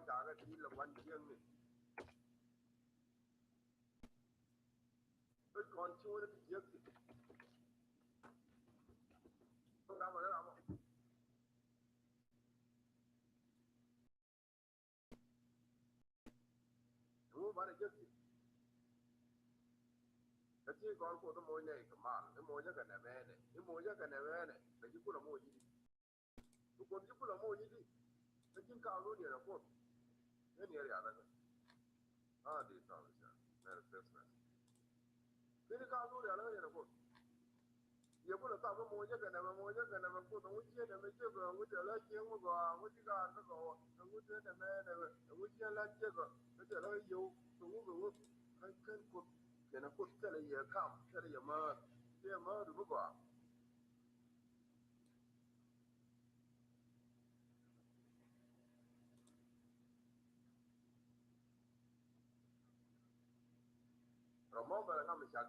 trả cái gì là quan riêng này tôi còn chưa được việc gì không làm rồi làm đúng bạn được gì cái gì còn có cái môi này cái môi cái này về này cái môi cái này về này cái gì cũng là môi gì tôi còn gì cũng là môi gì đi cái gì cao luôn này là có cái này là đi sao vậy Merry Christmas cái cao luôn này là có giờ cũng là sao cái môi cái này mà có tôi chưa này mới chưa rồi tôi lại chiếng mà tôi chỉ cả nó rồi tôi chưa này mẹ này tôi chưa lại chưa rồi tôi lại yêu tôi cái cột cái nó cột cái này cam cái này mà đúng không rồi mà bây giờ nó mới chắc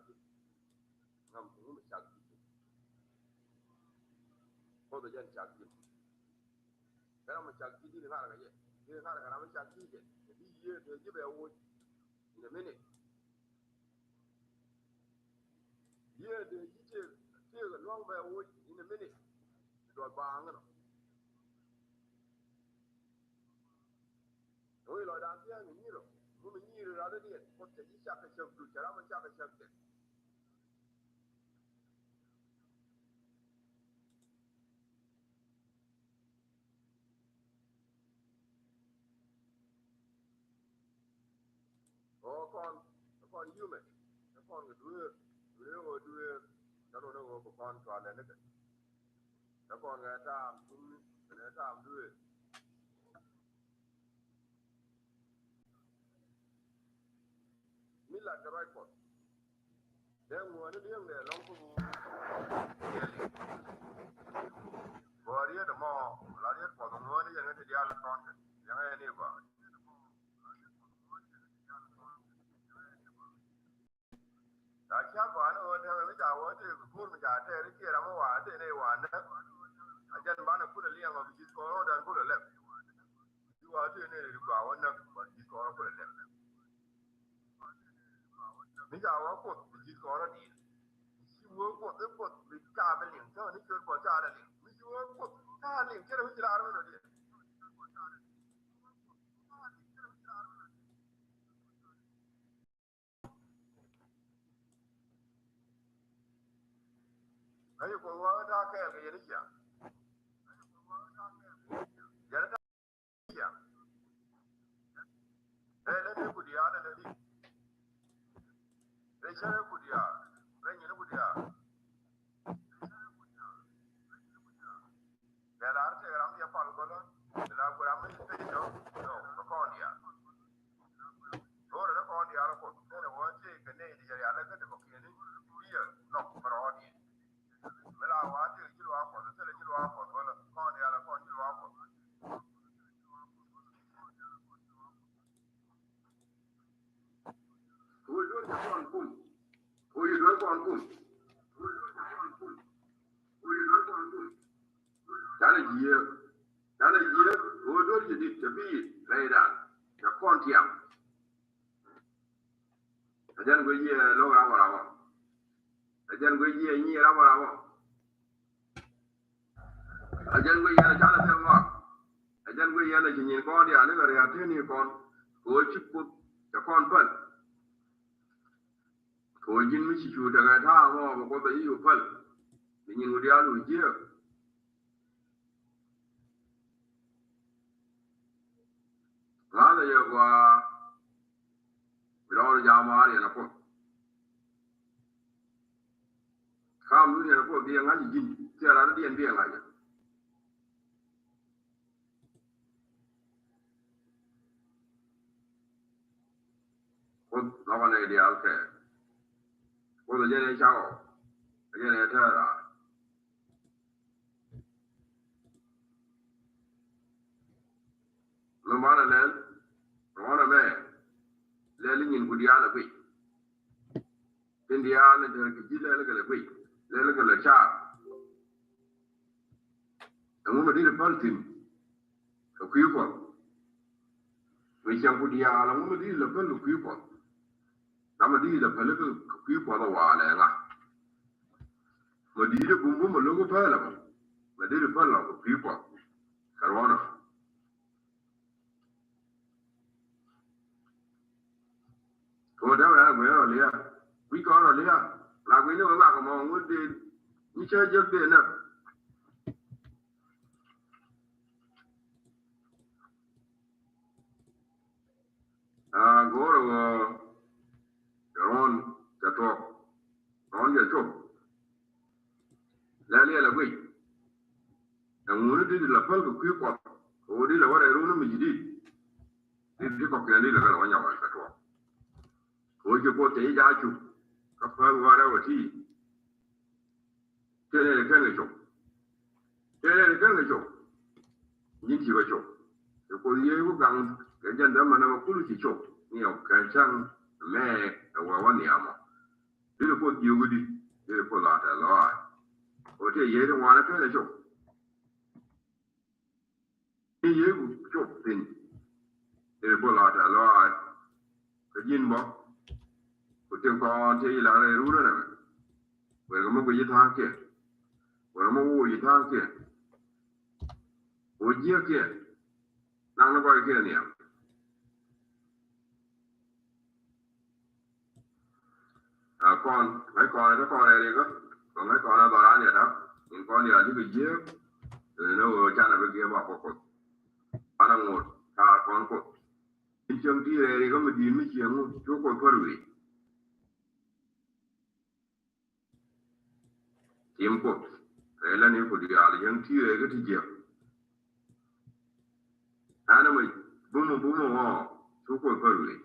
ngam cũng mới chắc có tôi chân chắc cái nó mới chắc đi thì là cái gì thì là cái nó mới chắc đi thì thì về ôi in a minute thì cái long về ôi in a minute rồi bang nó rồi lại đang kia như rồi mình như rồi đó đi có thể đi chắc cái chụp được ra mà chắc cái chụp được con human con người đưa nó đâu có con toàn là nó con người ta đưa mình là cái right con đem nguồn nó điên để long cũng vừa đi được mà là đi có đồng nguồn thì cái diaal con cái này đi qua đã chắc quá nó theo cái cháu thì phun mình trả thế cái kia nó hòa thế này hòa nữa dân bán nó phun là liang mà chỉ có đàn phun là lẹp chú hòa thế này được vào nó chỉ có nó phun là lẹp mình cháu nó phun chỉ có nó đi chú phun bị cha bên liền cho nó chơi qua cha là liền mình chú phun cha liền cái nó chỉ là nó đi ấy có ta cái gì đấy chứ giờ nó gì à đây cái diaal đây đi đây chơi cái diaal đây như cái diaal cái đó thì làm gì phải có đó là cái làm gì phải cho con diaal rồi nó con diaal có cái nó nói cái này thì diaal cái nó có cái này here no però đi là hóa thì chỉ lo có thế là chỉ lo có là con diaal con chỉ lo có ôi đứa con cũng đó là gì ôi đứa gì đi chụp đi đây là cái con thiam ajan go ye lo ra wa ajan go ye ni ra wa ajan go ye na chala tel ma ajan go ye na jin ko dia le ga ya te ni kon ko chipu ta kon pal ko jin mi chi chu daga ta mo ko ba yi pal ni ngu dia lu je la da ya wa lo ja ma ri na ko kam lu ne ko bi nga ji jin ti ra na bien bien nga ja ko la wa ne diaal ke ko da je ne chao je ne ta ra lo ma na len lo na me le li nyin ku diaal pe India ne de ke ji le le pe le ke le cha amu ma di le paltin ko ku ko mi chang ku dia la mo di la pel ku ko na ma di la pel ku ko da wa le nga ma di de bumbu mo lo ko pa la ma di de pa la ku ko karwana ko da ma go ya le ya ku ko ro le ya la ku ni ma ko mo ngo de ni che je de na go ro ron ta to ron je to la le la ku na nguru di la pel ku ko o di la wara ru na mi di di ko ke ni la ga wa nya wa ka to o je ko te ja chu ka pa wara wa ti ke le ke ne chu ke le ke ne chu ni ti wa chu ko ye ku gang ke jan da ma na ku lu ti chu ni o ka chang me wa wa ni ama di ko di u di di ko la ta la o te ye de wa na ke ne chu ni ye ku chu tin di ko la ta la ka yin mo ko te ko te la re ru na we ga mo ko yi ta ke we mo wo yi ta ke o ji ke nang na ko ke ni con mấy con nó con này đi có còn mấy con nó bảo ăn vậy đó những con đi ở dưới cái dưới nó cha là bên kia bảo cột ăn ăn ngột cả con cột trên chân tí này đi có một gì mấy chiếng chú cột phơi rồi tiêm cột thế là nếu cột đi à là chân tí này cái thì chiếng anh nó mình bún mồm chú cột phơi rồi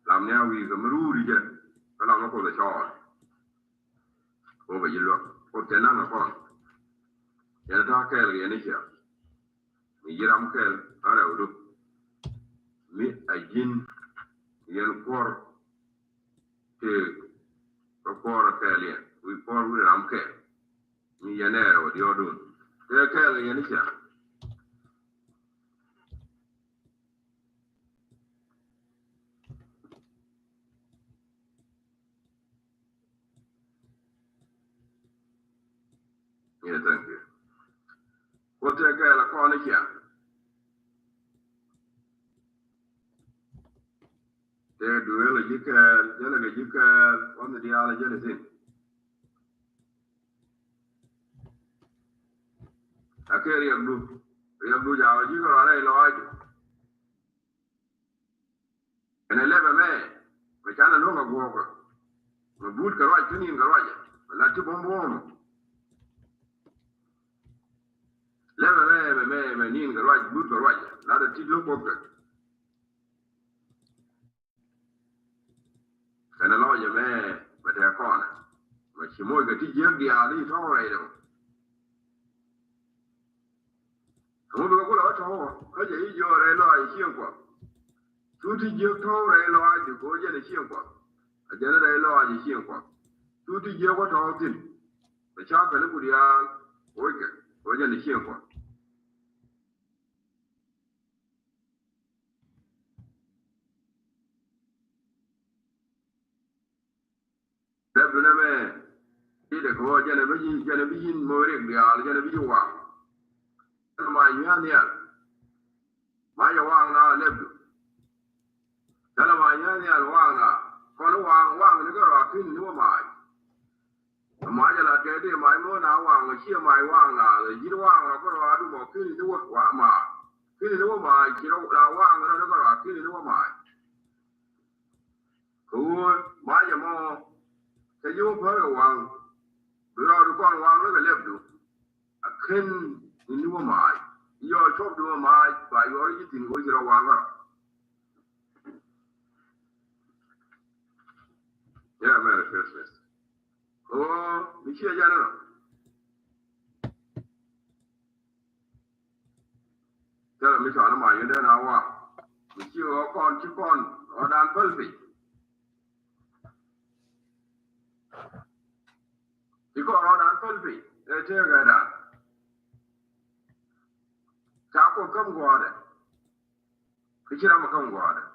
làm nhau vì cái mਰੂ đi chứ cái nào nó cột là cho có phải gì luôn cột cái năng là con cái đó cái là cái này chứ mi jiram kel ara udu mi ajin yen kor te ko kor kel yen wi kor wi ram kel mi yenero di odun te kel yen cha ye thank you ko te kel ko ni cha te duela jikel jela ga jikel on di ala jela sin akeri yabdu jawa jikoro ala ilo aju ene lebe me me chana longa guoka me bud karwaj tunin karwaj la ti bombomo lebe me nin karwaj bud karwaj la da ti lo kokka kana loje me te kona ma chimoy ga ti jeg di ali to re do mo be ko la to ka je i jo re lo ai xiên kwa tu ti jeg to re lo ai di ko je ne xiên kwa a je re lo ai xiên kwa tu ti jeg ko to tin be cha ka le ku dia ko je ne xiên kwa le bu na me ti de ko je ne bi yin mo re dia je ne bi wa ma nya ne ma ya wa na le bu dala ma nya ne al wa na ko no wa ne ga ra kin ni wa ma ja la ke de mai mo na wa ngo xie mai wa na le ji wa na ko ra du mo kin ni wa ma kin ni wa ma ji ro la wa ngo na ko ra kin ni wa ma ko ma ja mo ke ju pho ga wa du ra du kon wa le ga le du a kin ni wa ma yo chop du ma ba yo ji tin ko ji ra wa ga yeah merry Christmas oh mi xie ja na tell me chọn mà như thế nào à mình chưa có con chứ con nó đang phân vị chỉ có nó đang phân vị để chơi cái đàn cháu con cơm gò đấy Kichira makan gwada.